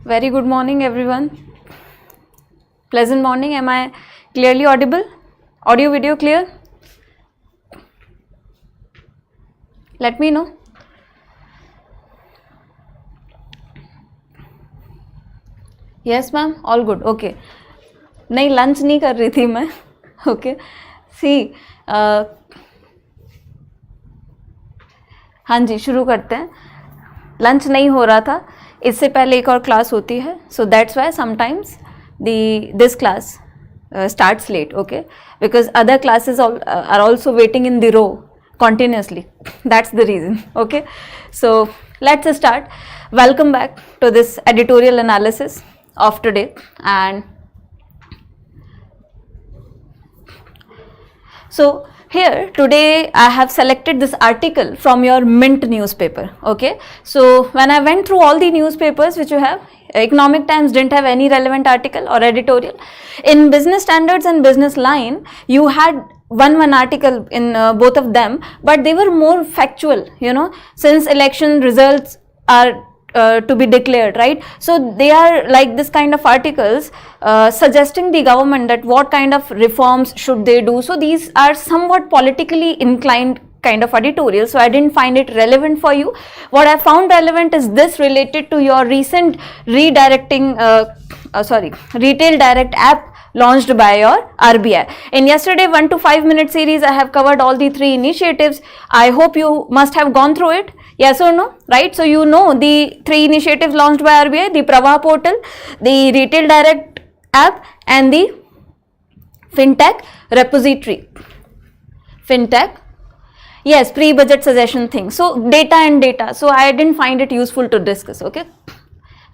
Very good morning, everyone. Pleasant morning. Am I clearly audible? Audio, video clear? Let me know. Yes, ma'am. All good. Okay. नहीं lunch नहीं कर रही थी मैं. Okay. See. हाँ जी, शुरू करते हैं. लंच नहीं हो रहा था, इससे पहले एक और क्लास होती है, so that's why sometimes this class starts late, okay, because other classes are also waiting in the row continuously. That's the reason. Okay, so let's start. Welcome back to this editorial analysis of today. And so here today I have selected this article from your Mint newspaper. Okay, so when I went through all the newspapers which you have, Economic Times didn't have any relevant article or editorial. In Business Standards and Business Line, you had one article in both of them, but they were more factual, you know, since election results are to be declared, right? So they are like this kind of articles suggesting the government that what kind of reforms should they do. So these are somewhat politically inclined kind of editorial, so I didn't find it relevant for you. What I found relevant is this related to your recent retail direct app launched by your RBI. In yesterday 1 to 5 minute series, I have covered all the 3 initiatives. I hope you must have gone through it. Yes or no? Right? So you know the 3 initiatives launched by RBI, the Pravah portal, the retail direct app, and the fintech repository. Fintech, yes, pre-budget suggestion thing. So data and data. So I didn't find it useful to discuss. Okay,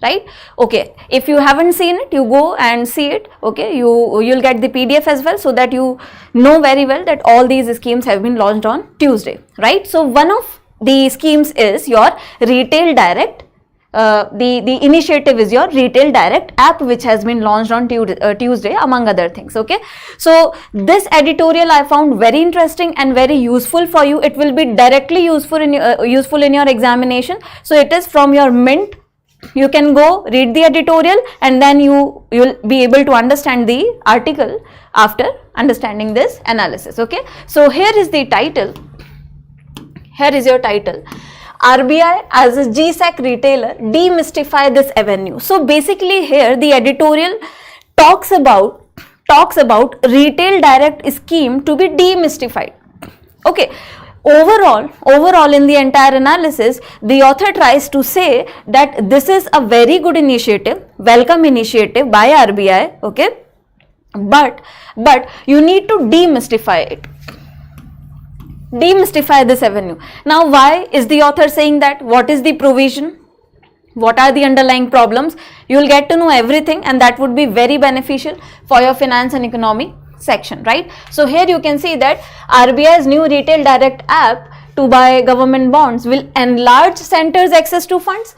right? Okay, if you haven't seen it, you go and see it. Okay, you'll get the PDF as well, so that you know very well that all these schemes have been launched on Tuesday, right? So one of the schemes is your retail direct. The initiative is your retail direct app, which has been launched on Tuesday, among other things. Okay, so this editorial I found very interesting and very useful for you. It will be directly useful in your examination. So it is from your Mint. You can go read the editorial, and then you'll be able to understand the article after understanding this analysis. Okay, so here is the title. Here is your title. RBI as a GSEC retailer demystify this avenue. So basically here the editorial talks about retail direct scheme to be demystified. Okay, overall in the entire analysis, the author tries to say that this is a very good initiative, welcome initiative by RBI. Okay, but you need to demystify it. Demystify this avenue. Now, why is the author saying that? What is the provision? What are the underlying problems? You will get to know everything, and that would be very beneficial for your finance and economy section, right? So here you can see that RBI's new retail direct app to buy government bonds will enlarge centers' access to funds,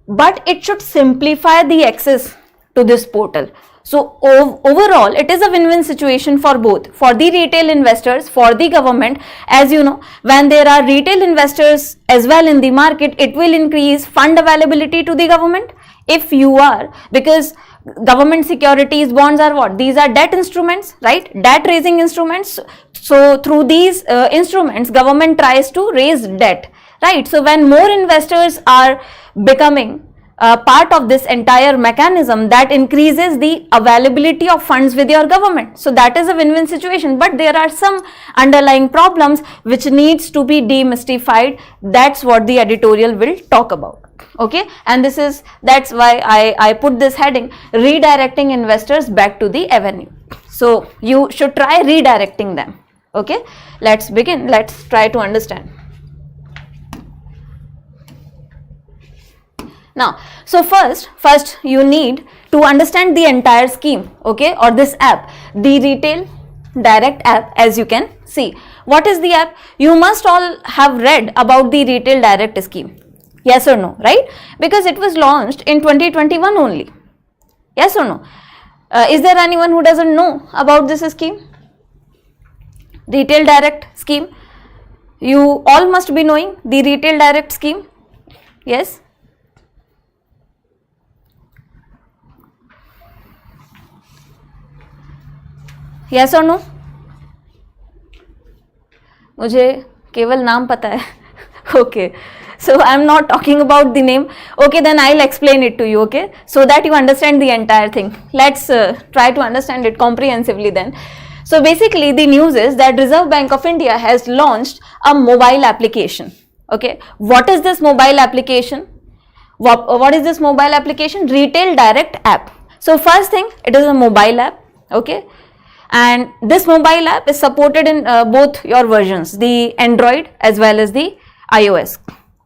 but it should simplify the access to this portal. So overall, it is a win-win situation for both, for the retail investors, for the government. As you know, when there are retail investors as well in the market, it will increase fund availability to the government. If you are, because government securities, bonds are what? These are debt instruments, right? Debt raising instruments. So through these instruments, government tries to raise debt, right? So when more investors are becoming part of this entire mechanism, that increases the availability of funds with your government. So that is a win-win situation, but there are some underlying problems which needs to be demystified. That's what the editorial will talk about. Okay, and that's why I put this heading, redirecting investors back to the avenue. So you should try redirecting them. Okay, let's begin. Let's try to understand. Now, so first you need to understand the entire scheme, okay, or this app, the retail direct app. As you can see, what is the app? You must all have read about the retail direct scheme. Yes or no, right? Because it was launched in 2021 only. Yes or no? Is there anyone who doesn't know about this scheme? Retail direct scheme. You all must be knowing the retail direct scheme. Yes? Yes or no? मुझे केवल नाम पता है. Okay. So I am not talking about the name. Okay, then I'll explain it to you, okay, so that you understand the entire thing. Let's try to understand it comprehensively then. So basically the news is that Reserve Bank of India has launched a mobile application. Okay, what is this mobile application? What is this mobile application? Retail Direct app. So first thing, it is a mobile app, okay, and this mobile app is supported in both your versions, the Android as well as the iOS.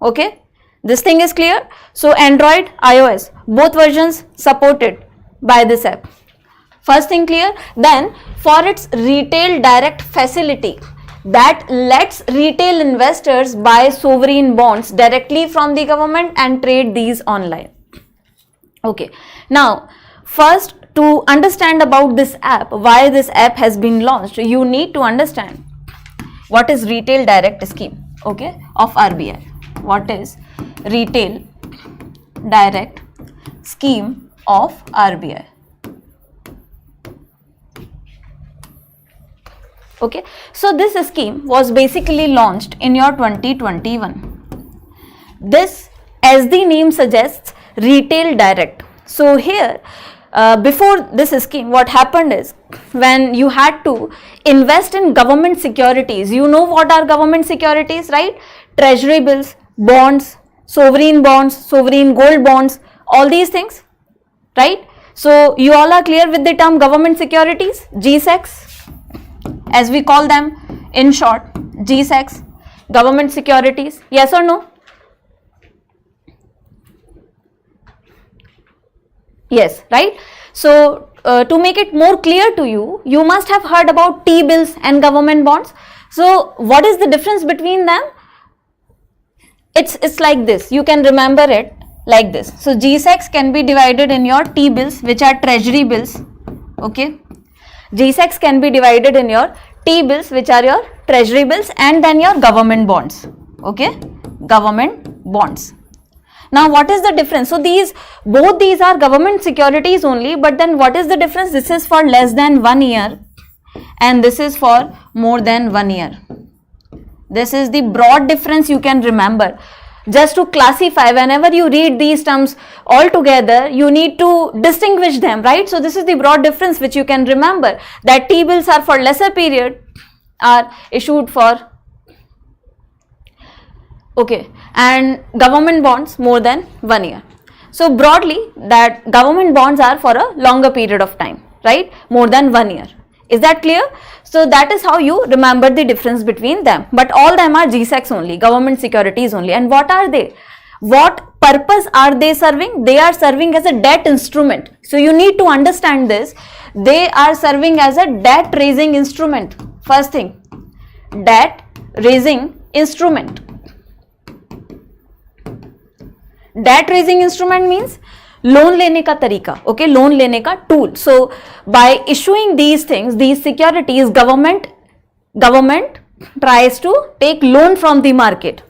Okay, this thing is clear. So Android, iOS, both versions supported by this app. First thing clear. Then for its retail direct facility that lets retail investors buy sovereign bonds directly from the government and trade these online. Okay, now first, to understand about this app, why this app has been launched, you need to understand what is retail direct scheme, okay, of RBI. What is retail direct scheme of RBI? Okay, so this scheme was basically launched in your 2021. This, as the name suggests, retail direct. So here, before this scheme, what happened is, when you had to invest in government securities, you know what are government securities, right? Treasury bills, bonds, sovereign gold bonds, all these things, right? So you all are clear with the term government securities, GSECs, as we call them in short, GSECs, government securities, yes or no? Yes, right? So to make it more clear to you, you must have heard about T-bills and government bonds. So what is the difference between them? It's like this. You can remember it like this. So GSECs can be divided in your T-bills, which are treasury bills. Okay. GSECs can be divided in your T-bills, which are your treasury bills, and then your government bonds. Okay. Government bonds. Now what is the difference? So both these are government securities only, but then what is the difference? This is for less than 1 year and this is for more than 1 year. This is the broad difference you can remember. Just to classify, whenever you read these terms all together, you need to distinguish them, right? So this is the broad difference which you can remember, that T-bills are for lesser period, are issued for, okay, and government bonds more than 1 year. So broadly, that government bonds are for a longer period of time, right? More than 1 year. Is that clear? So that is how you remember the difference between them. But all them are GSECs only, government securities only. And what are they? What purpose are they serving? They are serving as a debt instrument. So you need to understand this. They are serving as a debt raising instrument. First thing, debt raising instrument. Debt raising instrument means loan लेने का तरीका, okay, loan लेने का tool. So by issuing these things, these securities, government tries to take loan from the market,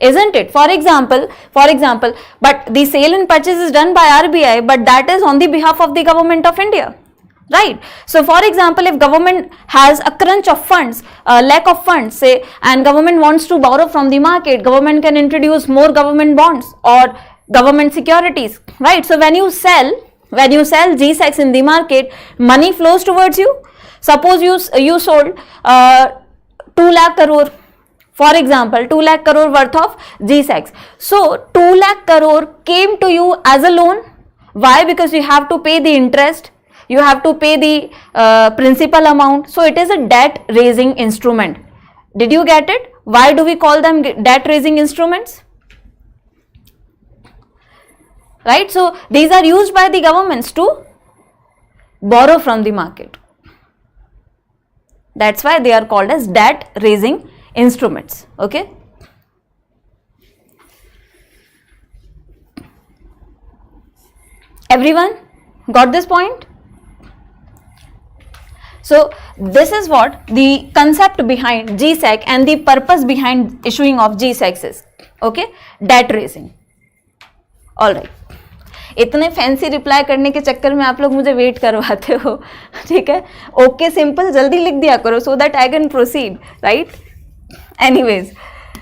isn't it? For example, but the sale and purchase is done by RBI, but that is on the behalf of the government of India, right? So for example, if government has a crunch of funds, lack of funds, say, and government wants to borrow from the market, government can introduce more government bonds or government securities, right? So when you sell GSECs in the market, money flows towards you. Suppose you sold 2 lakh crore, for example, 2 lakh crore worth of GSECs. So 2 lakh crore came to you as a loan. Why? Because you have to pay the interest, you have to pay the principal amount. So it is a debt raising instrument. Did you get it? Why do we call them debt raising instruments? Right? So these are used by the governments to borrow from the market. That's why they are called as debt raising instruments. Okay. Everyone got this point? So this is what the concept behind GSEC and the purpose behind issuing of GSECs is. Okay. Debt raising. All right. इतने fancy reply करने के चक्कर में आप लोग मुझे wait करवाते हो, ठीक है. ओके सिंपल जल्दी लिख दिया करो so that I can proceed, right. Anyways,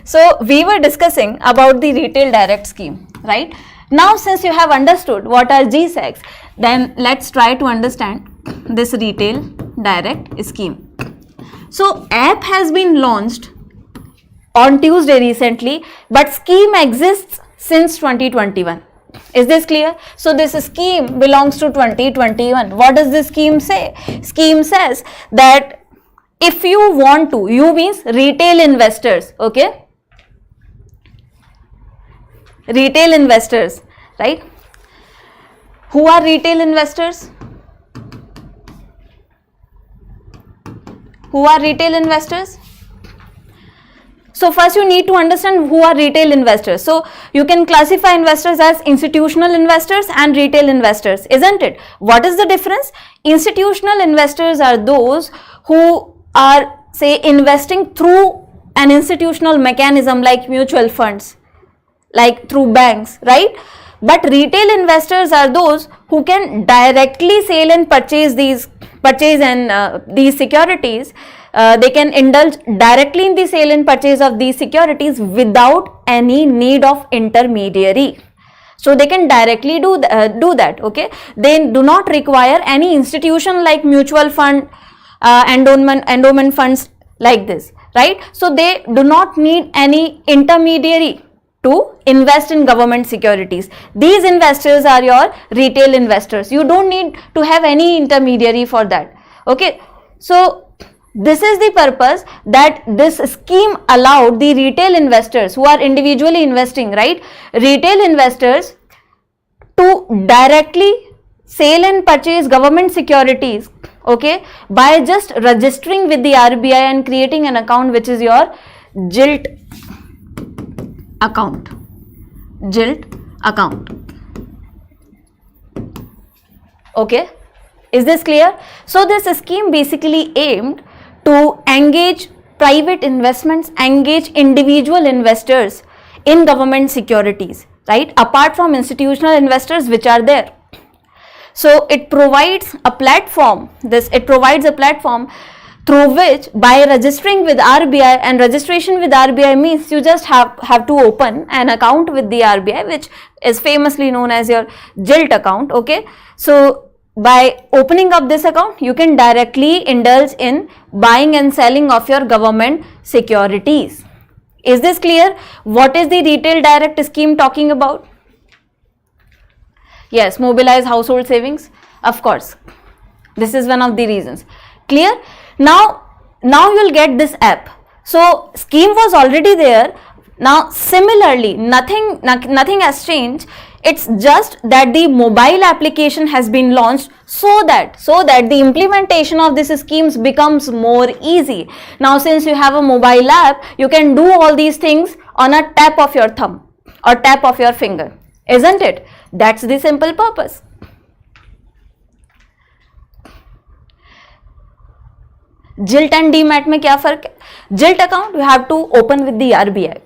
so we were discussing about the retail direct scheme, right? Now since you have understood what are GSECs, then let's try to understand this retail direct scheme. So app has been launched on Tuesday recently, but scheme exists since 2021. Is this clear? So this scheme belongs to 2021. What does this scheme say? Scheme says that if you want to, you means retail investors, okay? Retail investors, right? Who are retail investors? Who are retail investors? So first you need to understand who are retail investors. So you can classify investors as institutional investors and retail investors, isn't it? What is the difference? Institutional investors are those who are, say, investing through an institutional mechanism like mutual funds, like through banks, right? But retail investors are those who can directly sell and purchase these securities. They can indulge directly in the sale and purchase of these securities without any need of intermediary. So they can directly do that, okay? They do not require any institution like mutual fund, endowment funds like this, right? So they do not need any intermediary to invest in government securities. These investors are your retail investors. You don't need to have any intermediary for that, okay? So this is the purpose that this scheme allowed the retail investors who are individually investing, right? Retail investors to directly sell and purchase government securities, okay, by just registering with the RBI and creating an account which is your gilt account. Okay, is this clear? So this scheme basically aimed to engage private investments, engage individual investors in government securities, right? Apart from institutional investors which are there. So it provides a platform, through which, by registering with RBI, and registration with RBI means you just have to open an account with the RBI, which is famously known as your gilt account, okay? So by opening up this account, you can directly indulge in buying and selling of your government securities. Is this clear? What is the retail direct scheme talking about? Yes, mobilize household savings, of course. This is one of the reasons. Clear? Now you'll get this app. So scheme was already there. Now similarly, nothing has changed. It's just that the mobile application has been launched so that the implementation of this schemes becomes more easy. Now since you have a mobile app, you can do all these things on a tap of your thumb or tap of your finger, isn't it? That's the simple purpose. Gilt and demat में क्या फर्क है? Gilt account you have to open with the RBI,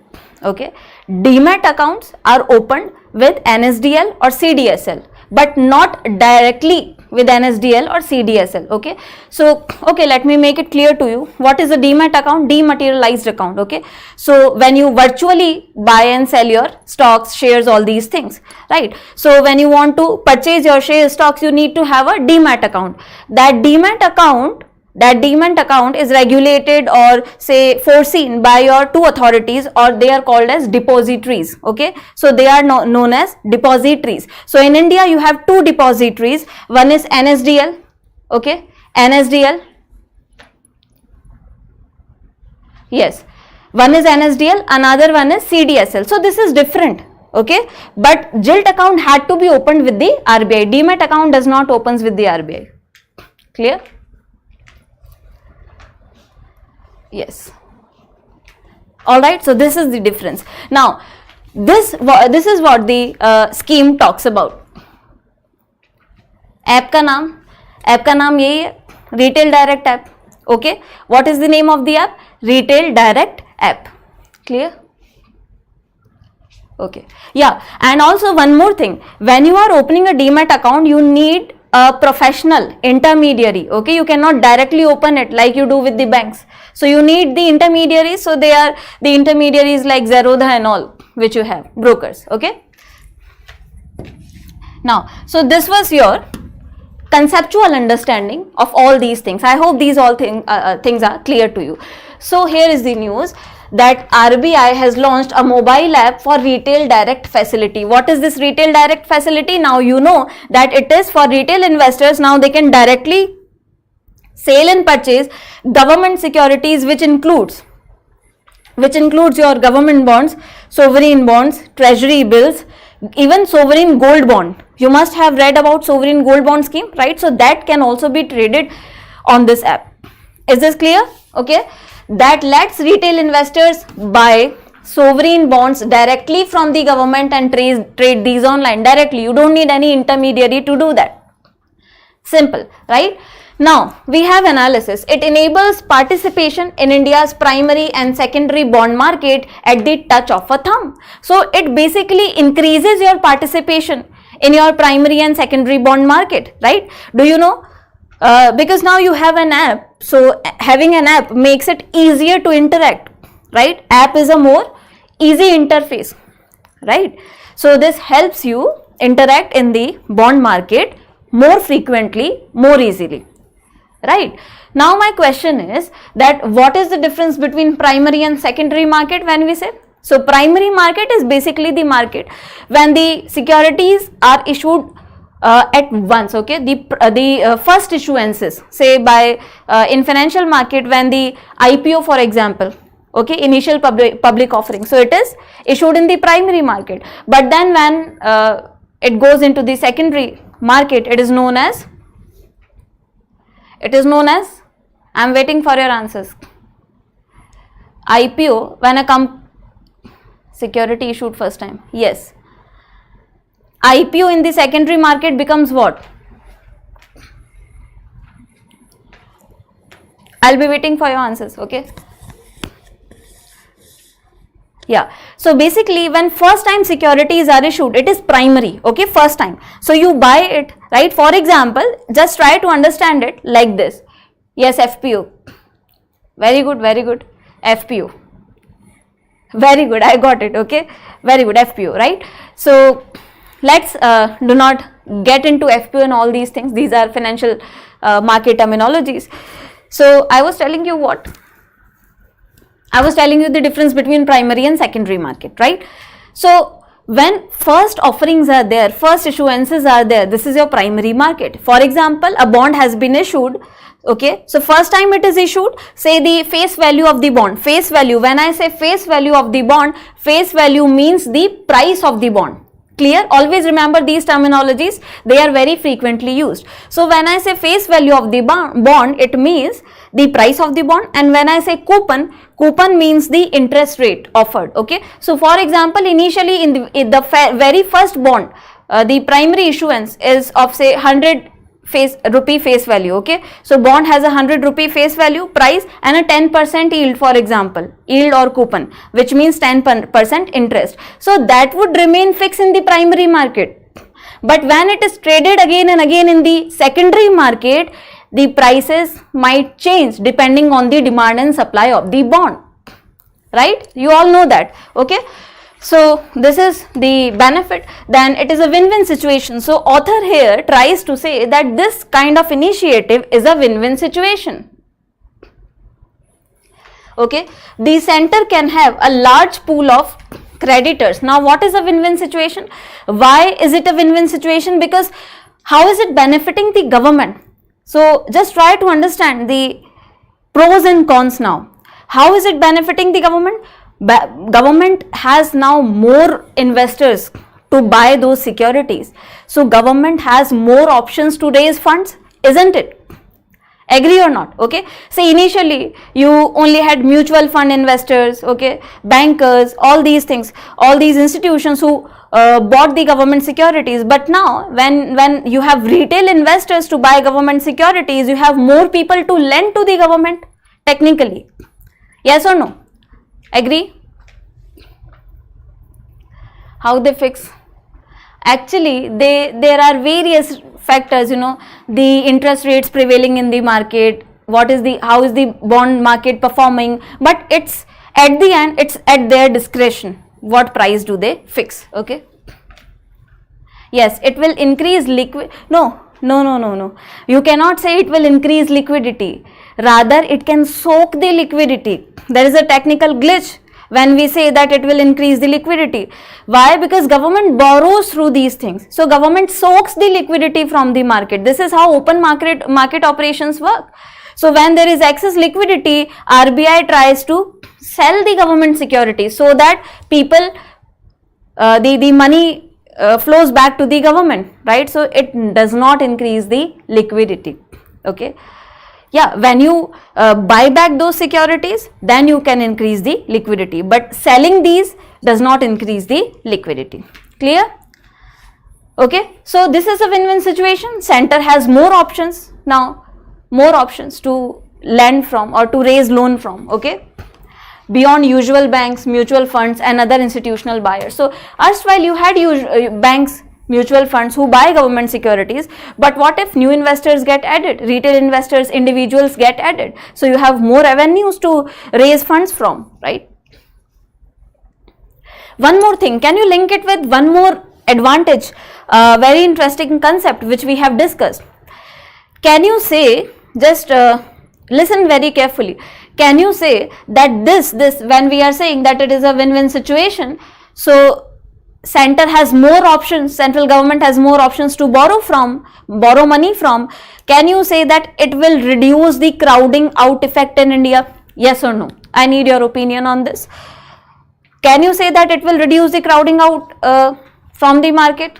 okay? Demat accounts are opened with NSDL or CDSL, but not directly with NSDL or CDSL, okay? So, okay, let me make it clear to you. What is a demat account? Dematerialized account, okay? So when you virtually buy and sell your stocks, shares, all these things, right? So when you want to purchase your shares, stocks, you need to have a demat account. That demat account is regulated or say foreseen by your two authorities, or they are called as depositories, okay? So they are known as depositories. So in India you have two depositories. One is NSDL, okay? NSDL, yes, one is NSDL, another one is CDSL. So this is different, okay? But gilt account had to be opened with the RBI. Demat account does not opens with the RBI. Clear? Yes. Alright, so this is the difference. Now, this is what the scheme talks about. App का नाम यही है, Retail Direct App. Okay, what is the name of the app? Retail Direct App. Clear? Okay, yeah, and also one more thing, when you are opening a demat account, you need a professional intermediary. Okay, you cannot directly open it like you do with the banks. So you need the intermediaries. So they are the intermediaries like Zerodha and all, which you have, brokers. Okay, now, so this was your conceptual understanding of all these things. I hope these all things are clear to you. So here is the news that RBI has launched a mobile app for retail direct facility. What is this retail direct facility? Now you know that it is for retail investors. Now they can directly sell and purchase government securities, which includes your government bonds, sovereign bonds, treasury bills, even sovereign gold bond. You must have read about sovereign gold bond scheme, right? So that can also be traded on this app. Is this clear? Okay, that lets retail investors buy sovereign bonds directly from the government and trade these online directly. You don't need any intermediary to do that. Simple, right? Now we have analysis. It enables participation in India's primary and secondary bond market at the touch of a thumb. So it basically increases your participation in your primary and secondary bond market, right? Do you know? Because now you have an app. So having an app makes it easier to interact, right? App is a more easy interface, right? So this helps you interact in the bond market more frequently, more easily. Right. Now my question is that what is the difference between primary and secondary market when we say? So primary market is basically the market when the securities are issued at once. Okay, the first issuances, say by in financial market when the IPO, for example, okay, initial public offering. So it is issued in the primary market, but then when it goes into the secondary market, it is known as, I'm waiting for your answers. IPO, when a security issued first time. Yes. IPO in the secondary market becomes what? I'll be waiting for your answers, okay? Yeah. So basically when first time securities are issued, it is primary, okay, first time. So you buy it, right? For example, just try to understand it like this. Yes, FPO. Very good, very good. FPO. Very good, I got it, okay. Very good, FPO, right? So let's do not get into FPO and all these things. These are financial market terminologies. So I was telling you what? I was telling you the difference between primary and secondary market, right? So when first offerings are there, first issuances are there, this is your primary market. For example, a bond has been issued, okay, so first time it is issued, say the face value of the bond. Face value, when I say face value of the bond, face value means the price of the bond. Clear? Always remember these terminologies, they are very frequently used. So when I say face value of the bond, it means the price of the bond, and when I say coupon, coupon means the interest rate offered, okay. So for example, initially in the very first bond, the primary issuance is of say 100 rupee face value, okay. So bond has a 100 rupee face value price and a 10% yield, for example, yield or coupon, which means 10% interest. So that would remain fixed in the primary market. But when it is traded again and again in the secondary market, the prices might change depending on the demand and supply of the bond, right? You all know that, okay. So this is the benefit, then it is a win-win situation. So author here tries to say that this kind of initiative is a win-win situation, okay. The center can have a large pool of creditors. Now what is a win-win situation? Why is it a win-win situation? Because how is it benefiting the government? So just try to understand the pros and cons now. How is it benefiting the government? Government has now more investors to buy those securities. So government has more options to raise funds, isn't it? Agree or not? Okay. So initially you only had mutual fund investors, okay, bankers, all these things, all these institutions who bought the government securities. But now when you have retail investors to buy government securities, you have more people to lend to the government technically. Yes or no? Agree? How they fix? Actually, there are various factors, the interest rates prevailing in the market, how is the bond market performing, but it's at the end, it's at their discretion what price do they fix. Okay, yes, it will increase no, you cannot say it will increase liquidity, rather it can soak the liquidity. There is a technical glitch when we say that it will increase the liquidity. Why? Because government borrows through these things. So government soaks the liquidity from the market. This is how open market operations work. So when there is excess liquidity, RBI tries to sell the government securities so that people, the money flows back to the government, right? So it does not increase the liquidity. Okay. Yeah, when you buy back those securities, then you can increase the liquidity, but selling these does not increase the liquidity. Clear? Okay, so this is a win-win situation. Center has more options now, more options to lend from or to raise loan from, okay, beyond usual banks, mutual funds and other institutional buyers. So erstwhile you had banks, mutual funds who buy government securities, but what if new investors get added, retail investors, individuals get added? So you have more avenues to raise funds from, right? One more thing, can you link it with one more advantage, very interesting concept which we have discussed? Can you say, just listen very carefully, can you say that this when we are saying that it is a win-win situation, so center has more options, central government has more options to borrow money from, can you say that it will reduce the crowding out effect in India? Yes or no? I need your opinion on this. Can you say that it will reduce the crowding out from the market?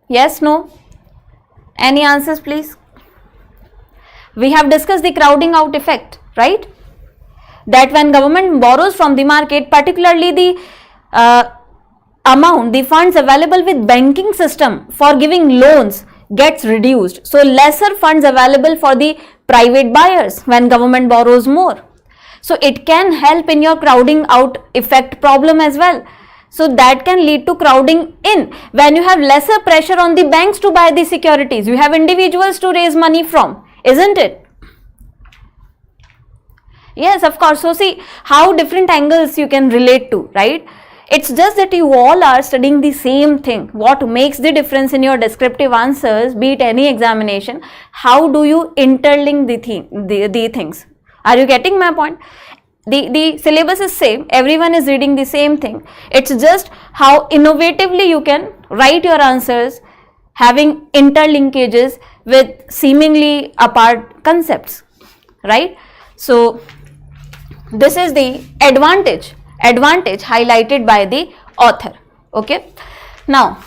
Yes, no? Any answers please? We have discussed the crowding out effect, right? That when government borrows from the market, particularly the amount, the funds available with banking system for giving loans gets reduced. So lesser funds available for the private buyers when government borrows more. So it can help in your crowding out effect problem as well. So that can lead to crowding in. When you have lesser pressure on the banks to buy the securities, you have individuals to raise money from, isn't it? Yes, of course. So see how different angles you can relate to, right? It's just that you all are studying the same thing. What makes the difference in your descriptive answers, be it any examination, how do you interlink the things? Are you getting my point? The syllabus is same, everyone is reading the same thing. It's just how innovatively you can write your answers having interlinkages with seemingly apart concepts, right? So this is the advantage highlighted by the author. Okay, now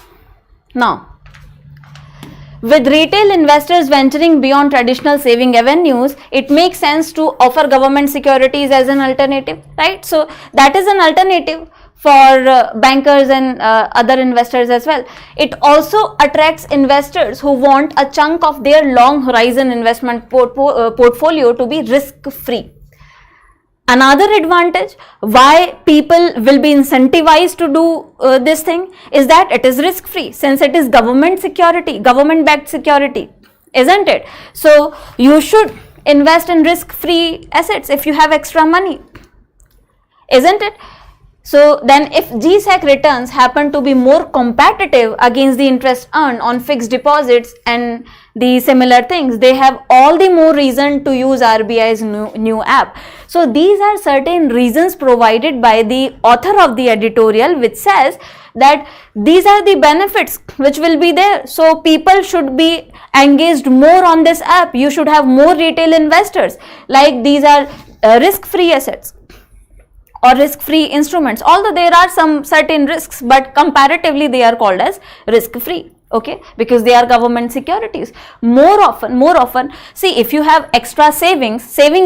with retail investors venturing beyond traditional saving avenues, it makes sense to offer government securities as an alternative, right? So that is an alternative for bankers and other investors as well. It also attracts investors who want a chunk of their long horizon investment portfolio to be risk free. Another advantage why people will be incentivized to do this thing is that it is risk free, since it is government security, government backed security, isn't it? So you should invest in risk free assets if you have extra money, isn't it? So then if GSEC returns happen to be more competitive against the interest earned on fixed deposits and the similar things, they have all the more reason to use RBI's new app. So these are certain reasons provided by the author of the editorial, which says that these are the benefits which will be there. So people should be engaged more on this app. You should have more retail investors, like these are risk-free assets or risk-free instruments, although there are some certain risks, but comparatively they are called as risk-free, okay, because they are government securities. More often, see, if you have extra saving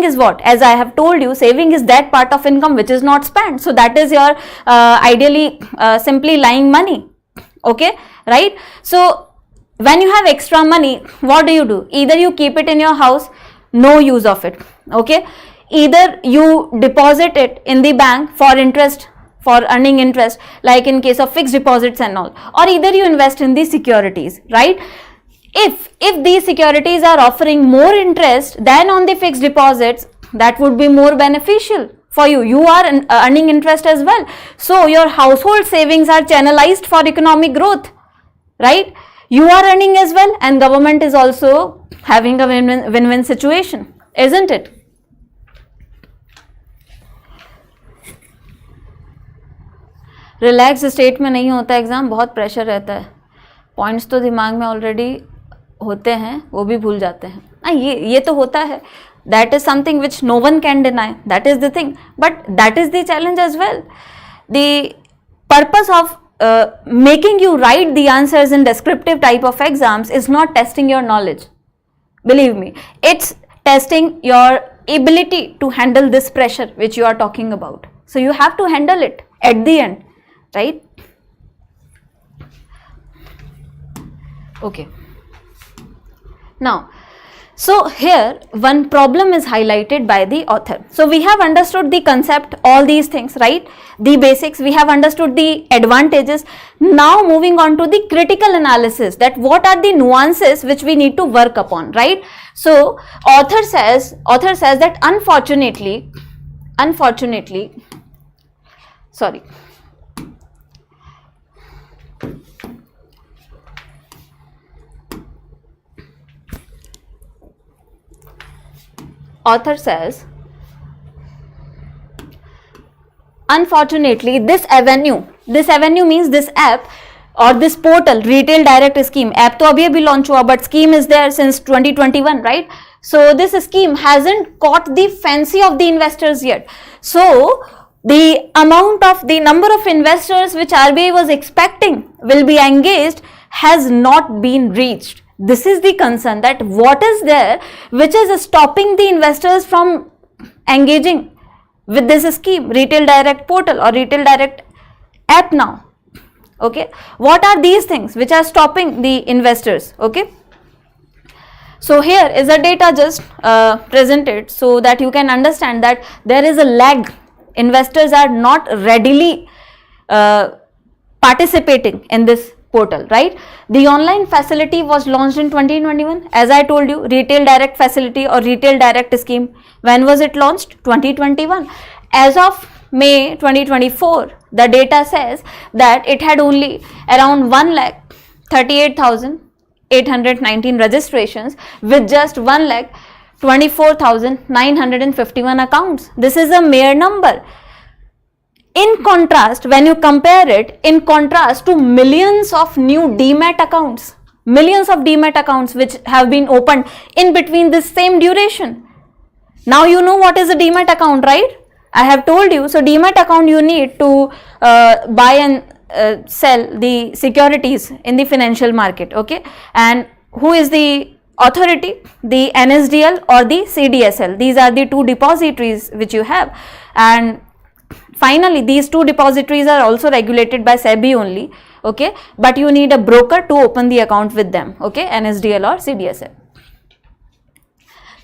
is what? As I have told you, saving is that part of income which is not spent. So that is your ideally simply lying money, okay, right? So when you have extra money, what do? Either you keep it in your house, no use of it, okay. either you deposit it in the bank for interest, for earning interest, like in case of fixed deposits and all, or either you invest in the securities, right? If these securities are offering more interest than on the fixed deposits, that would be more beneficial for you. You are earning interest as well. So your household savings are channelized for economic growth, right? You are earning as well, and government is also having a win-win situation, isn't it? Relax state में नहीं होता exam, बहुत pressure रहता है, points तो दिमाग में already होते हैं, वो भी भूल जाते हैं. ये तो होता है. That is something which no one can deny. That is the thing. But that is the challenge as well. The purpose of making you write the answers in descriptive type of exams is not testing your knowledge. Believe me, it's testing your ability to handle this pressure which you are talking about. So you have to handle it at the end, right? Okay. Now, so here one problem is highlighted by the author. So we have understood the concept, all these things, right? The basics, we have understood the advantages. Now moving on to the critical analysis, that what are the nuances which we need to work upon, right? So author says that unfortunately, sorry. Author says, unfortunately, this avenue means this app or this portal, retail direct scheme, app to abhi launch hua, but scheme is there since 2021, right? So this scheme hasn't caught the fancy of the investors yet. So the number of investors which RBI was expecting will be engaged has not been reached. This is the concern, that what is there which is stopping the investors from engaging with this scheme, retail direct portal or retail direct app now. Okay, what are these things which are stopping the investors? Okay, so here is a data just presented so that you can understand that there is a lag. Investors are not readily participating in this portal, right? The online facility was launched in 2021. As I told you, retail direct facility or retail direct scheme, when was it launched? 2021. As of May 2024, the data says that it had only around 1,38,819 registrations with just 1,24,951 accounts. This is a mere number. In contrast, when you compare it in contrast to millions of new Demat accounts which have been opened in between this same duration. Now you know what is a Demat account, right? I have told you. So Demat account, you need to buy and sell the securities in the financial market, okay? And who is the authority? The NSDL or the CDSL. These are the two depositories which you have. And finally, these two depositories are also regulated by SEBI only, okay? But you need a broker to open the account with them, okay? NSDL or CDSL.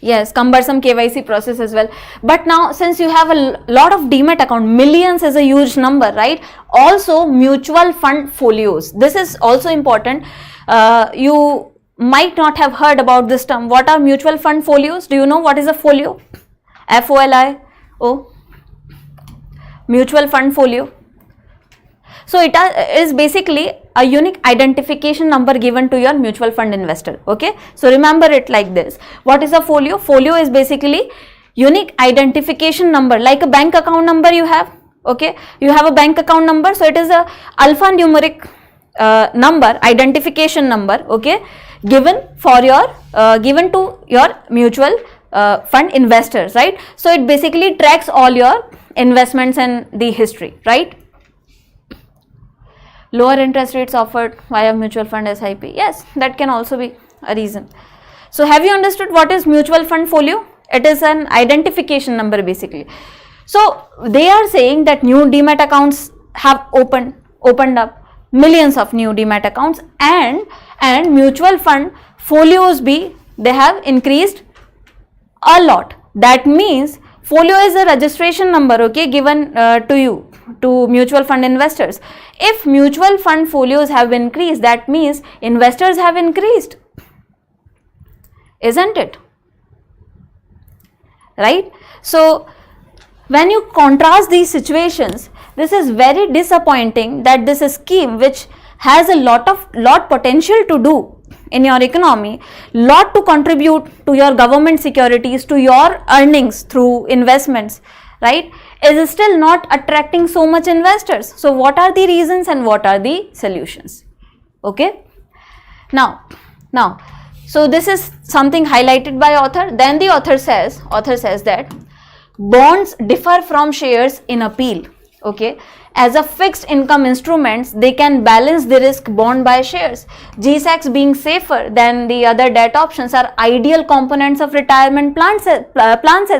Yes, cumbersome KYC process as well. But now, since you have a lot of Demat account, millions is a huge number, right? Also, mutual fund folios. This is also important. You might not have heard about this term. What are mutual fund folios? Do you know what is a folio? FOLIO. Mutual fund folio. So it is basically a unique identification number given to your mutual fund investor, okay? So remember it like this. What is a folio? Folio is basically unique identification number, like a bank account number you have, okay? You have a bank account number, so it is a alphanumeric number, identification number, okay? Given to your mutual fund investors, right? So it basically tracks all your investments and the history, right? Lower interest rates offered via mutual fund SIP. Yes, that can also be a reason. So have you understood what is mutual fund folio? It is an identification number basically. So they are saying that new Demat accounts have opened up, millions of new Demat accounts, and mutual fund folios they have increased a lot. That means Folio is a registration number, okay, given to you, to mutual fund investors. If mutual fund folios have increased, that means investors have increased, isn't it? Right? So when you contrast these situations, this is very disappointing that this scheme, which has a lot potential to do in your economy, lot to contribute to your government securities, to your earnings through investments, right, is still not attracting so much investors. So what are the reasons and what are the solutions? Okay, now so this is something highlighted by author. Then the author says that bonds differ from shares in appeal. Okay, as a fixed income instruments, they can balance the risk borne by shares. G-Secs being safer than the other debt options are ideal components of retirement plans as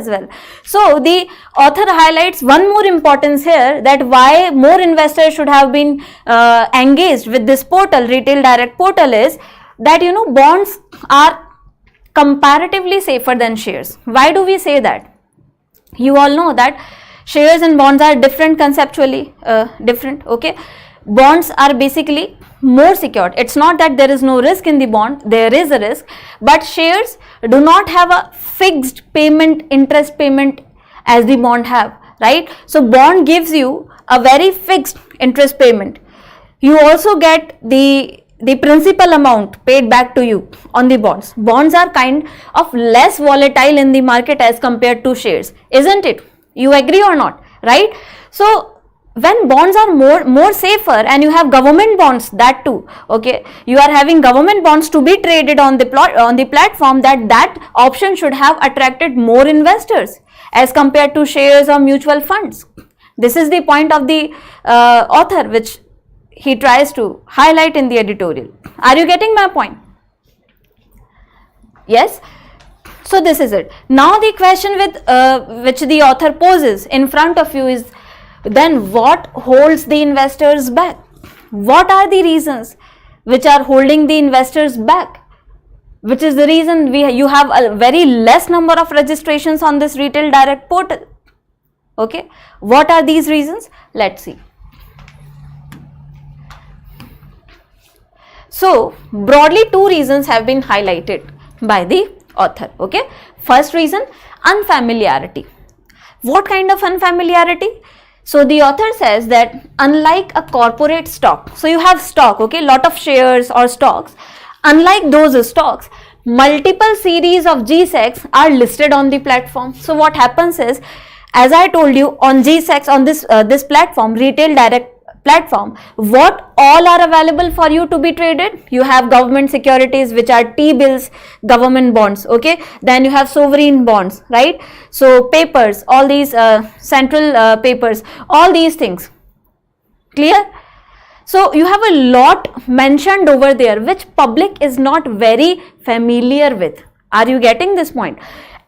well. So the author highlights one more importance here, that why more investors should have been engaged with this portal, retail direct portal, is that, you know, bonds are comparatively safer than shares. Why do we say that? You all know that shares and bonds are different conceptually, different, okay. Bonds are basically more secured. It's not that there is no risk in the bond, there is a risk, but shares do not have a fixed payment, interest payment as the bond have, right? So bond gives you a very fixed interest payment. You also get the principal amount paid back to you on the bonds. Bonds are kind of less volatile in the market as compared to shares, isn't it? You agree or not, right? So when bonds are more safer, and you have government bonds, that too, okay, you are having government bonds to be traded on the platform, that option should have attracted more investors as compared to shares or mutual funds. This is the point of the author, which he tries to highlight in the editorial. Are you getting my point? Yes. So this is it. Now the question which the author poses in front of you is, then what holds the investors back? What are the reasons which are holding the investors back? Which is the reason you have a very less number of registrations on this retail direct portal. Okay, what are these reasons? Let's see. So broadly, two reasons have been highlighted by the author. Okay, first reason, unfamiliarity. What kind of unfamiliarity? So the author says that unlike a corporate stock, so you have stock, okay, lot of shares or stocks, unlike those stocks, multiple series of G-Secs are listed on the platform. So what happens is, as I told you, on G-Secs, on this platform, retail direct platform, what all are available for you to be traded? You have government securities, which are T-bills, government bonds, okay, then you have sovereign bonds, right? So papers, all these central papers, all these things, clear? So you have a lot mentioned over there which public is not very familiar with. Are you getting this point?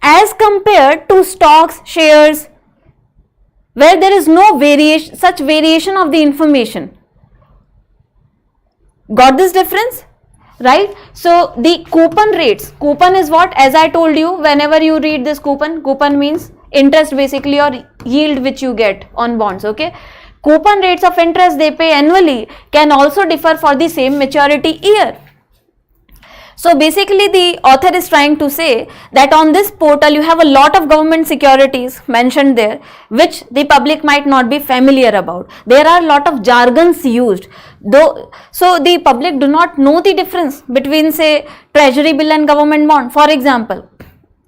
As compared to stocks, shares, where there is no such variation of the information. Got this difference? Right? So the coupon rates, coupon is what? As I told you, whenever you read this coupon means interest basically, or yield which you get on bonds, okay. Coupon rates of interest they pay annually can also differ for the same maturity year. So basically the author is trying to say that on this portal you have a lot of government securities mentioned there which the public might not be familiar about. There are a lot of jargons used, though, so the public do not know the difference between, say, treasury bill and government bond, for example.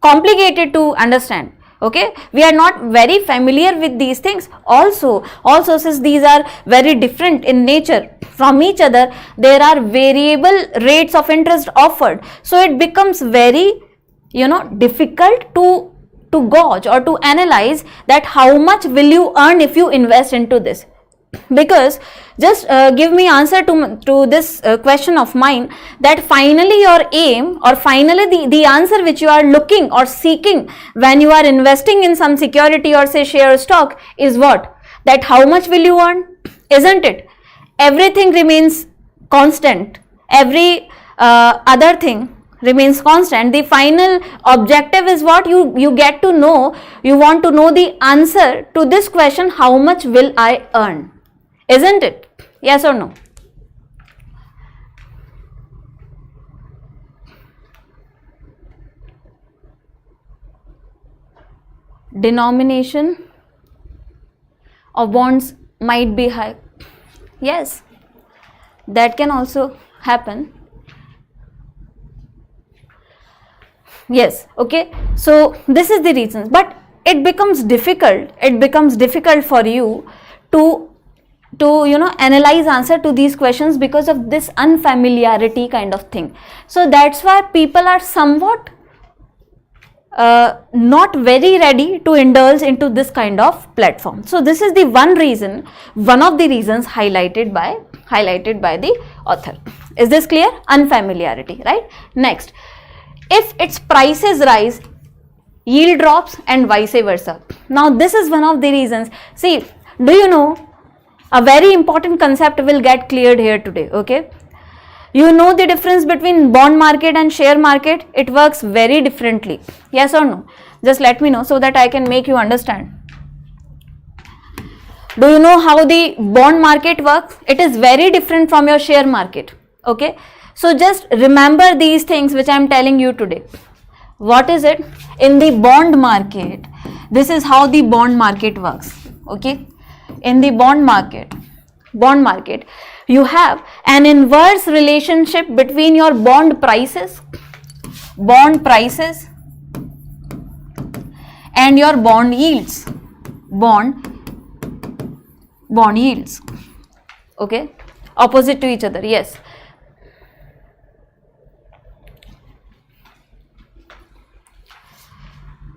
Complicated to understand. Okay, we are not very familiar with these things. Also since these are very different in nature from each other, there are variable rates of interest offered. So it becomes very, difficult to gauge or to analyze that how much will you earn if you invest into this. Because just give me answer to this question of mine, that finally your aim, or finally the answer which you are looking or seeking when you are investing in some security or say share or stock is what? That how much will you earn, isn't it? Everything remains constant, every other thing remains constant. The final objective is what? You get to know, you want to know the answer to this question, how much will I earn? Isn't it? Yes or no? Denomination of bonds might be high. Yes, that can also happen. Yes, okay. So this is the reason, but it becomes difficult. It becomes difficult for you to analyze answer to these questions because of this unfamiliarity kind of thing. So that's why people are somewhat not very ready to indulge into this kind of platform. So this is the one of the reasons highlighted by the author. Is this clear? Unfamiliarity, right? Next, if its prices rise, yield drops and vice versa. Now this is one of the reasons. See, do you know, a very important concept will get cleared here today, okay? You know the difference between bond market and share market? It works very differently. Yes or no? Just let me know so that I can make you understand. Do you know how the bond market works? It is very different from your share market. Okay. So just remember these things which I am telling you today. What is it? In the bond market, this is how the bond market works. Okay. In the bond market, you have an inverse relationship between your bond prices and your bond yields. Bond yields. Okay. Opposite to each other. Yes.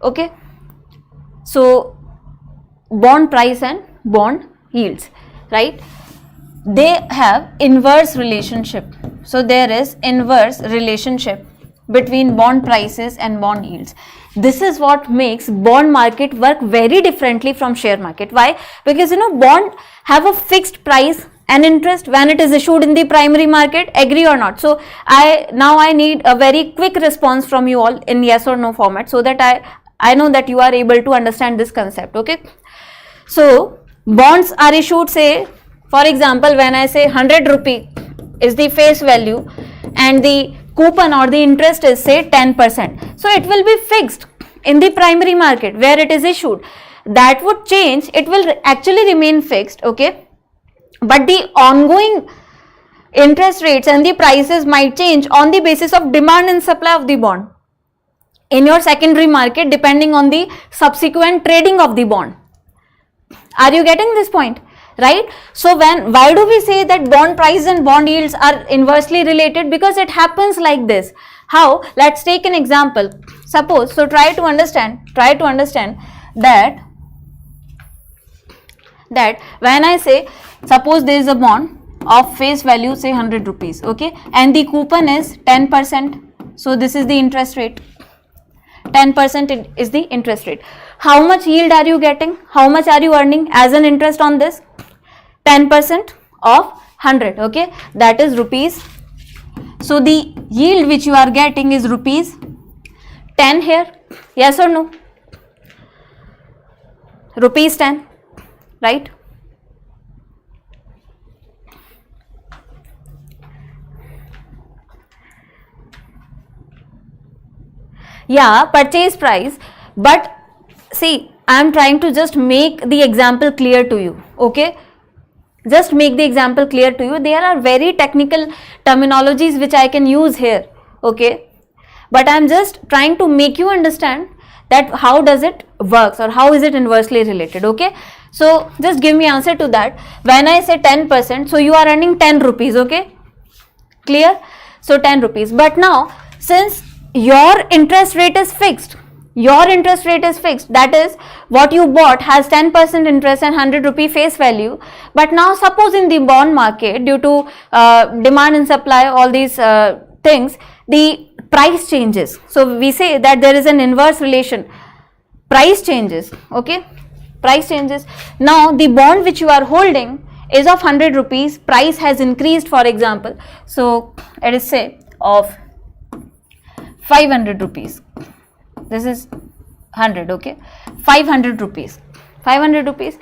Okay. So bond price and bond yields, right? They have inverse relationship. So there is inverse relationship between bond prices and bond yields. This is what makes bond market work very differently from share market. Why? Because bond have a fixed price and interest when it is issued in the primary market. Agree or not? So I need a very quick response from you all in yes or no format, so that I know that you are able to understand this concept. Okay. So bonds are issued, say, for example, when I say 100 rupee is the face value and the coupon or the interest is, say, 10%. So it will be fixed in the primary market where it is issued. That would change. It will actually remain fixed. Okay. But the ongoing interest rates and the prices might change on the basis of demand and supply of the bond in your secondary market, depending on the subsequent trading of the bond. Are you getting this point? Right? So why do we say that bond price and bond yields are inversely related? Because it happens like this. How? Let's take an example. Suppose, so try to understand that when I say, suppose there is a bond of face value, say 100 rupees, okay, and the coupon is 10%. So this is the interest rate. 10% is the interest rate. How much yield are you getting? How much are you earning as an interest on this? 10% of 100. Okay, that is rupees. So the yield which you are getting is rupees 10 here. Yes or no? Rupees 10, right? Yeah, purchase price, but see, I am trying to just make the example clear to you. Okay, just make the example clear to you. There are very technical terminologies which I can use here. Okay, but I am just trying to make you understand that how does it works or how is it inversely related. Okay, so just give me answer to that. When I say 10%, so you are earning 10 rupees. Okay, clear? So 10 rupees. But now, since your interest rate is fixed, that is what you bought has 10% interest and 100 rupee face value. But now suppose in the bond market, due to demand and supply, all these things, the price changes. So we say that there is an inverse relation. Price changes. Okay, price changes. Now the bond which you are holding is of 100 rupees. Price has increased, for example. So it is, say, of 500 rupees. This is 100, okay? 500 rupees. 500 rupees.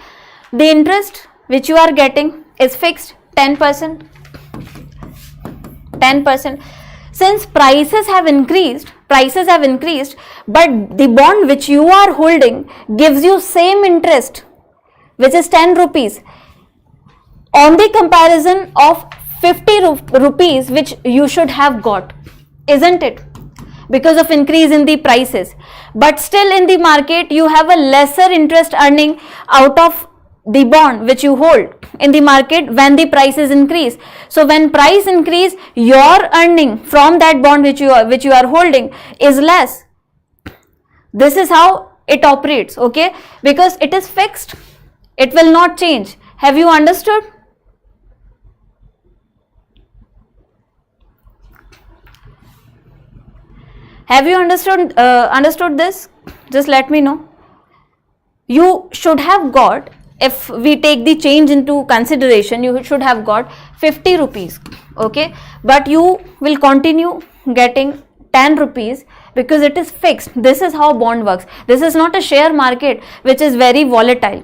The interest which you are getting is fixed 10%. 10%. Since prices have increased, but the bond which you are holding gives you same interest, which is 10 rupees, on the comparison of 50 rupees which you should have got, isn't it? Because of increase in the prices. But still in the market, you have a lesser interest earning out of the bond which you hold in the market when the prices increase. So when price increase, your earning from that bond which you are holding is less. This is how it operates, okay? Because it is fixed, it will not change. Have you understood? Have you understood this? Just let me know. You should have got, if we take the change into consideration, you should have got 50 rupees, okay? But you will continue getting 10 rupees because it is fixed. This is how bond works. This is not a share market which is very volatile.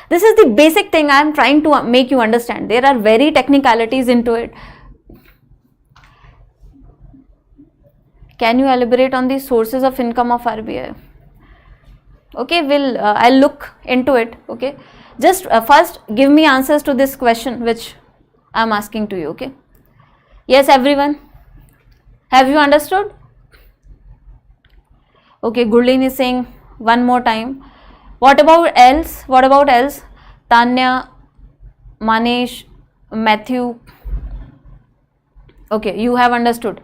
This is the basic thing I am trying to make you understand. There are very technicalities into it. Can you elaborate on the sources of income of RBI? Okay, I'll look into it. Okay, just first give me answers to this question which I'm asking to you. Okay, yes, everyone, have you understood? Okay, Gurleen is saying one more time. What about else? What about else? Tanya, Manish, Matthew. Okay, you have understood.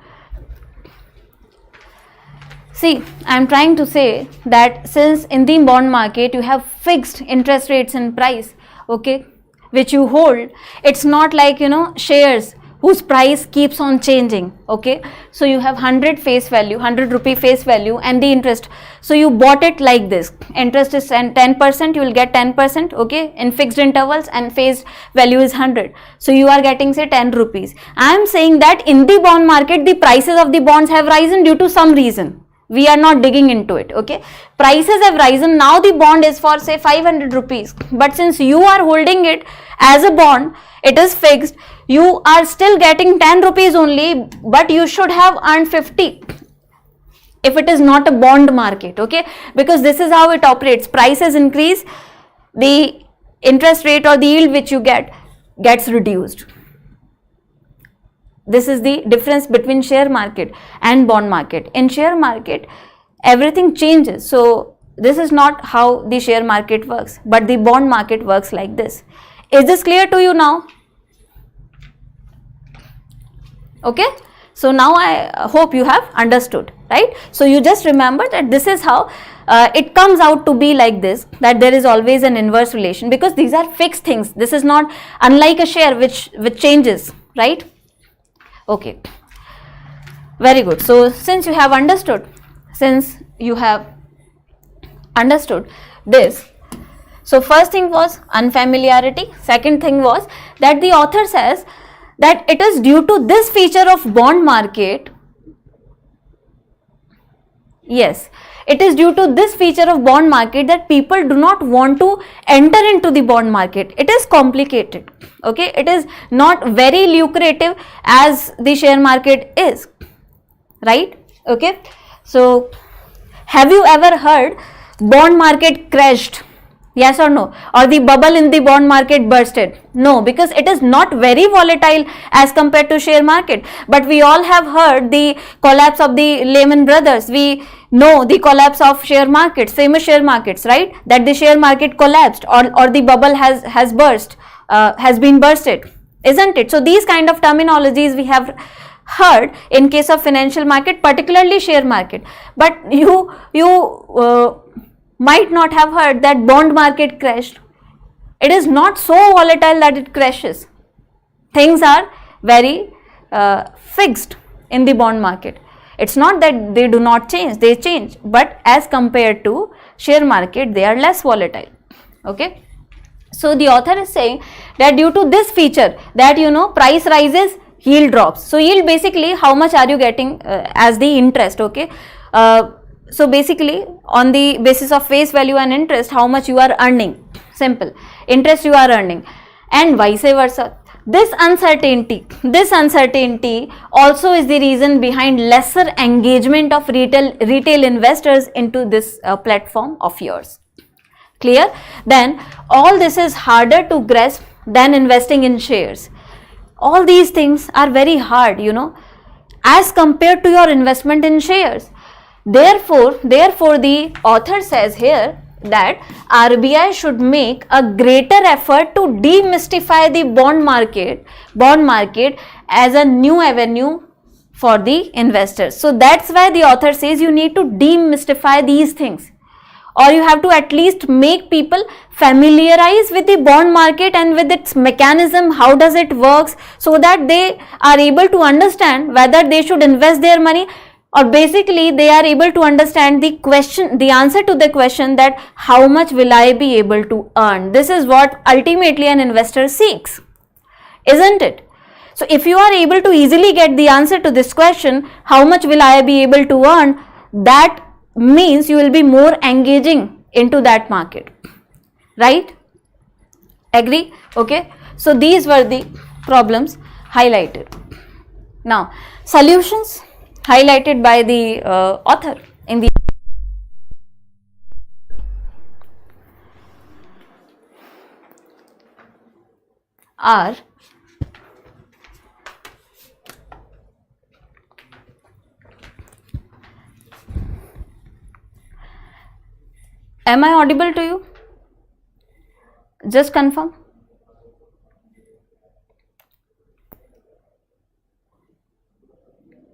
See, I am trying to say that since in the bond market you have fixed interest rates and price, okay, which you hold, it's not like, shares whose price keeps on changing, okay. So you have 100 face value, 100 rupee face value and the interest. So you bought it like this. Interest is 10%, you will get 10%, okay, in fixed intervals, and face value is 100. So you are getting, say, 10 rupees. I am saying that in the bond market, the prices of the bonds have risen due to some reason. We are not digging into it, okay. Prices have risen. Now the bond is for, say, 500 rupees. But since you are holding it as a bond, it is fixed. You are still getting 10 rupees only, but you should have earned 50 if it is not a bond market, okay. Because this is how it operates. Prices increase, the interest rate or the yield which you gets reduced. This is the difference between share market and bond market. In share market, everything changes. So this is not how the share market works, but the bond market works like this. Is this clear to you now? Okay. So now I hope you have understood, right? So you just remember that this is how it comes out to be like this, that there is always an inverse relation, because these are fixed things. This is not unlike a share which changes, right? Okay, very good. So since you have understood this, so first thing was unfamiliarity. Second thing was that the author says that it is due to this feature of bond market. Yes, it is due to this feature of bond market that people do not want to enter into the bond market. It is complicated, okay. It is not very lucrative as the share market is, right? Okay. So have you ever heard bond market crashed? Yes or no? Or the bubble in the bond market bursted? No, because it is not very volatile as compared to share market. But we all have heard the collapse of the Lehman Brothers. We know the collapse of share markets, famous share markets, right? That the share market collapsed, or the bubble has burst, has been bursted, isn't it? So these kind of terminologies we have heard in case of financial market, particularly share market. But you might not have heard that bond market crashed. It is not so volatile that it crashes. Things are very fixed in the bond market. It's not that they do not change, they change, but as compared to share market, they are less volatile, okay. So the author is saying that due to this feature, that price rises, yield drops. So yield basically how much are you getting as the interest, okay. So basically on the basis of face value and interest, how much you are earning, simple, interest you are earning, and vice versa. This uncertainty also is the reason behind lesser engagement of retail investors into this platform of yours. Clear? Then all this is harder to grasp than investing in shares. All these things are very hard, you know, as compared to your investment in shares. Therefore the author says here that RBI should make a greater effort to demystify the bond market as a new avenue for the investors. So that's why the author says you need to demystify these things, or you have to at least make people familiarize with the bond market and with its mechanism, how does it works, so that they are able to understand whether they should invest their money, or basically they are able to understand the answer to the question that how much will I be able to earn. This is what ultimately an investor seeks, isn't it? So if you are able to easily get the answer to this question, how much will I be able to earn, that means you will be more engaging into that market, right? Agree? Okay. So these were the problems highlighted. Now solutions highlighted by the author in the are am I audible to you? Just confirm.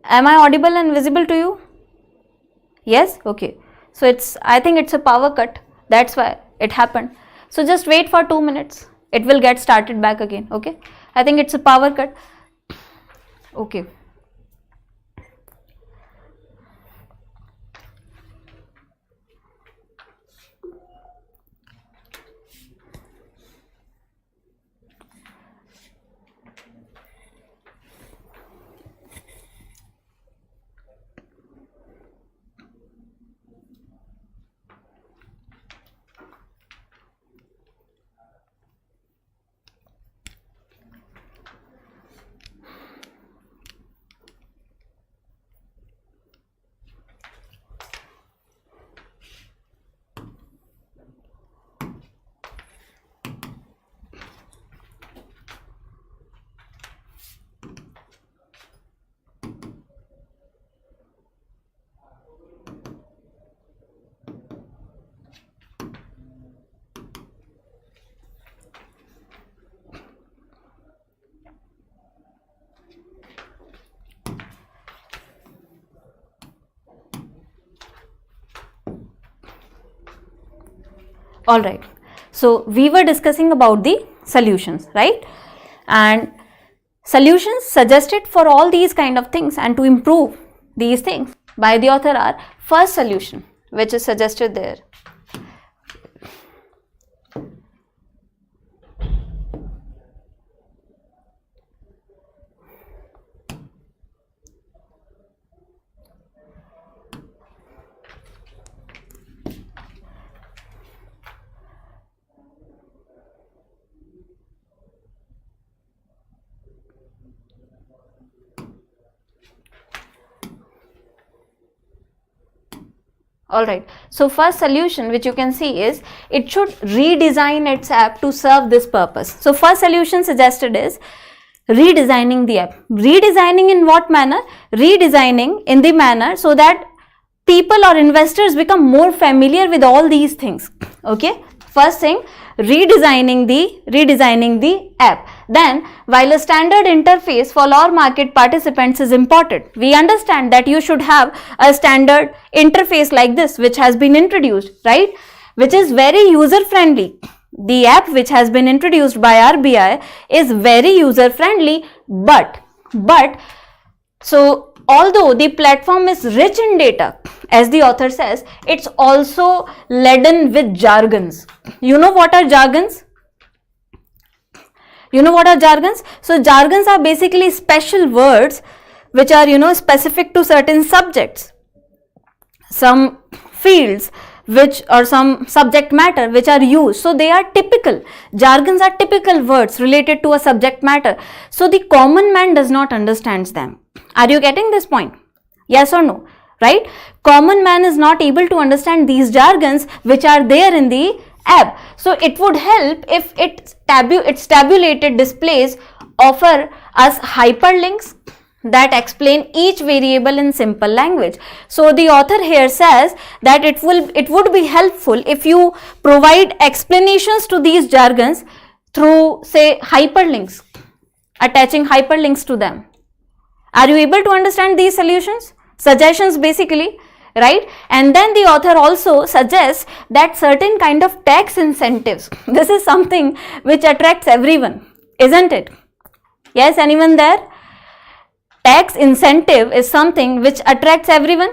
Am I audible and visible to you? Yes? Okay. So I think it's a power cut. That's why it happened. So just wait for 2 minutes. It will get started back again. Okay. I think it's a power cut. Okay. All right. So we were discussing about the solutions, right? And solutions suggested for all these kind of things and to improve these things by the author are: first solution, which is suggested there. Alright, so first solution which you can see is it should redesign its app to serve this purpose. So first solution suggested is redesigning the app. Redesigning in what manner? Redesigning in the manner so that people or investors become more familiar with all these things. Okay, first thing, redesigning the app. Then, while a standard interface for all market participants is important, we understand that you should have a standard interface like this which has been introduced, right, which is very user friendly. The app which has been introduced by RBI is very user friendly, but so although the platform is rich in data, as the author says, it's also laden with jargons. You know what are jargons? You know what are jargons? So jargons are basically special words which are, specific to certain subjects, some fields, which or some subject matter which are used. So they are typical. Jargons are typical words related to a subject matter. So the common man does not understand them. Are you getting this point? Yes or no? Right? Common man is not able to understand these jargons which are there in the app. So it would help if its tabulated displays offer us hyperlinks that explain each variable in simple language. So the author here says that it would be helpful if you provide explanations to these jargons through, say, hyperlinks, attaching hyperlinks to them. Are you able to understand these solutions? Suggestions basically, right? And then the author also suggests that certain kind of tax incentives, this is something which attracts everyone, isn't it? Yes, anyone there? Tax incentive is something which attracts everyone.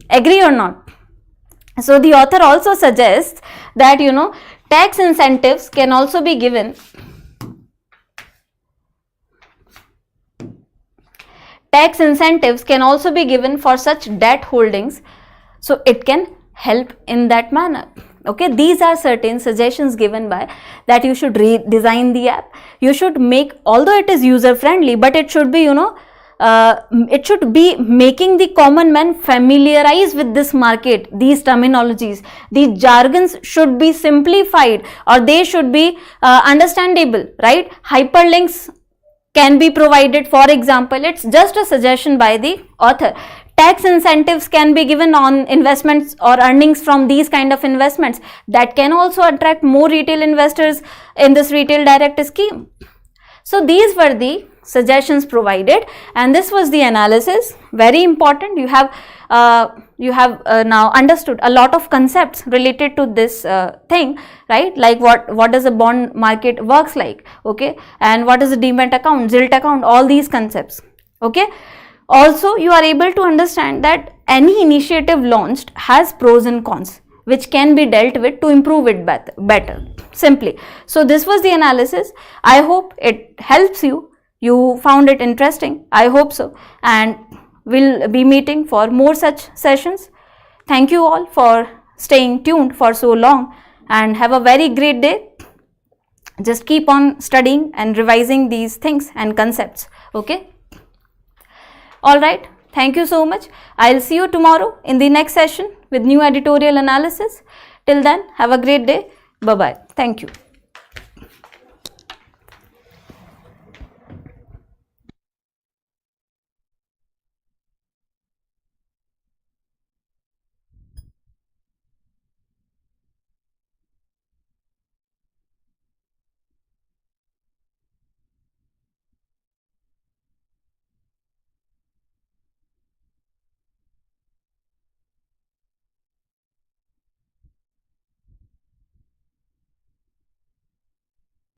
Agree or not? So the author also suggests that, tax incentives can also be given. Tax incentives can also be given for such debt holdings. So it can help in that manner. Okay, these are certain suggestions given by that you should redesign the app. You should make, although it is user friendly, but it should be, it should be making the common man familiarize with this market, these terminologies. These jargons should be simplified or they should be understandable, right? Hyperlinks can be provided. For example, it's just a suggestion by the author. Tax incentives can be given on investments or earnings from these kind of investments. That can also attract more retail investors in this retail direct scheme. So these were the suggestions provided, and this was the analysis. Very important. You have now understood a lot of concepts related to this thing, right? Like what does a bond market works like, okay, and what is a demat account, zilt account, all these concepts, okay. Also, you are able to understand that any initiative launched has pros and cons which can be dealt with to improve it better, simply. So this was the analysis. I hope it helps you. You found it interesting. I hope so. And we'll be meeting for more such sessions. Thank you all for staying tuned for so long and have a very great day. Just keep on studying and revising these things and concepts. Okay. All right. Thank you so much. I'll see you tomorrow in the next session with new editorial analysis. Till then, have a great day. Bye-bye. Thank you.